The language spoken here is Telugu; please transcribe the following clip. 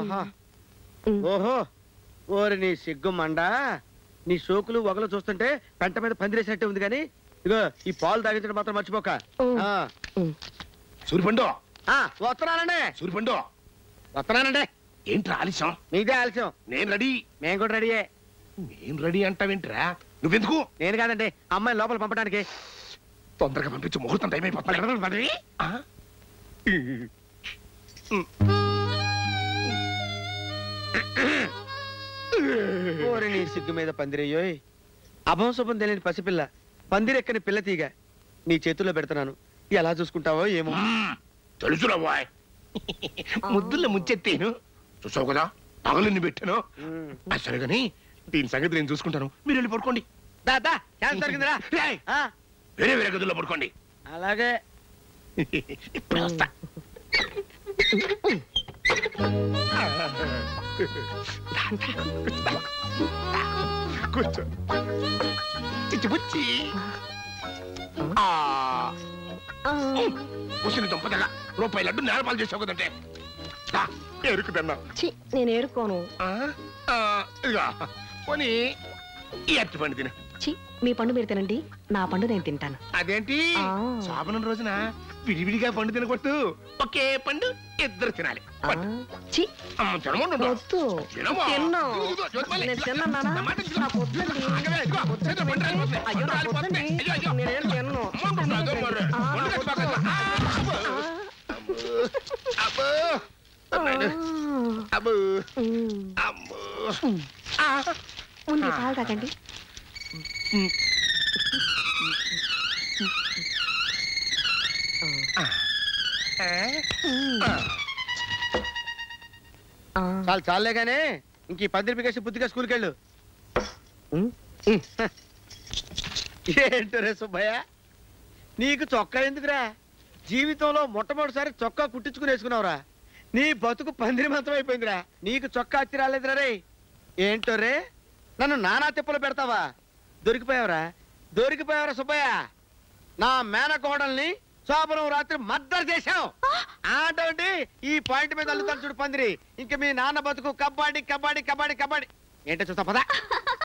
ఆహా ఓహో ఓరి నీ సిగ్గు మండా నీ సోకులు వగలు చూస్తుంటే పెంట మీద పందిరేసినట్టే ఉంది కానీ ఇగో ఈ పాలు తాగించడం మాత్రం మర్చిపోక సూరిపండు వస్తున్నానండి సూరిపండు వస్తున్నానండి ఏంట్రా ఆలస్యం మీదే ఆలస్యం నేను రెడీ మేము కూడా రెడీయే నేను రెడీ అంటావేంట్రా నువ్వెందుకు నేను కాదండి అమ్మాయి లోపల పంపడానికి తొందరగా పంపించు ముహూర్తం టైం అయిపోతుంది ఓరి నీ సిగ్గు మీద పందిరయ్యోయ్ అభంశుభం తెలియని పసిపిల్ల పందిరెక్కని పిల్ల తీగ నీ చేతుల్లో పెడుతున్నాను ఎలా చూసుకుంటావో ఏమో తెలుసురా బాయ్ ముద్దుల్లో ముంచెత్తేను చూసావు కదా పగలన్నీ పెట్టాను సరే కానీ దీని సంగతి నేను చూసుకుంటాను మీరు వెళ్ళి పడుకోండి వేరే వేరే గదుల్లో పడుకోండి అలాగే ఇప్పుడు వస్తా కూర్చో చిచ్చిపుచ్చి కూర్చుని దుంపదగా రూపాయి లడ్డు నేలపాలు చేసావు కదంటే ఎరుకుదన్నా నేను ఏరుకోను ఇదిగా పోనీ ఈ అరటి పండు తిన మీ పండు మీరు తినండి నా పండు నేను తింటాను అదేంటి శోభనం రోజున విడివిడిగా పండు తినకూడదు ఒకే పండు ఇద్దరు తినాలి ఉంది పాలు తాగండి చాలు చాలే గానీ ఇంక ఈ పందిరిపికేసి బుద్ధిగా స్కూల్కి వెళ్ళు ఏంటో రే సుబ్బయ్య నీకు చొక్కా ఎందుకురా జీవితంలో మొట్టమొదటిసారి చొక్కా కుట్టించుకుని వేసుకున్నావురా నీ బతుకు పందిరి మంత్రం అయిపోయిందిరా నీకు చొక్కా అచ్చి రాలేదురా రే ఏంటో రే నన్ను నానా తిప్పలు పెడతావా దొరికిపోయావరా సుబ్బయ్య నా మేనకోడల్ని శోభనం రాత్రి మర్డర్ చేశావు అంటే ఈ పాయింట్ మీద అల్లుతాను చూడు పందిరి ఇంక మీ నాన్న బతుకు కబడ్డీ కబడ్డీ కబడ్డీ కబడ్డీ ఏంటో చూస్తా పదా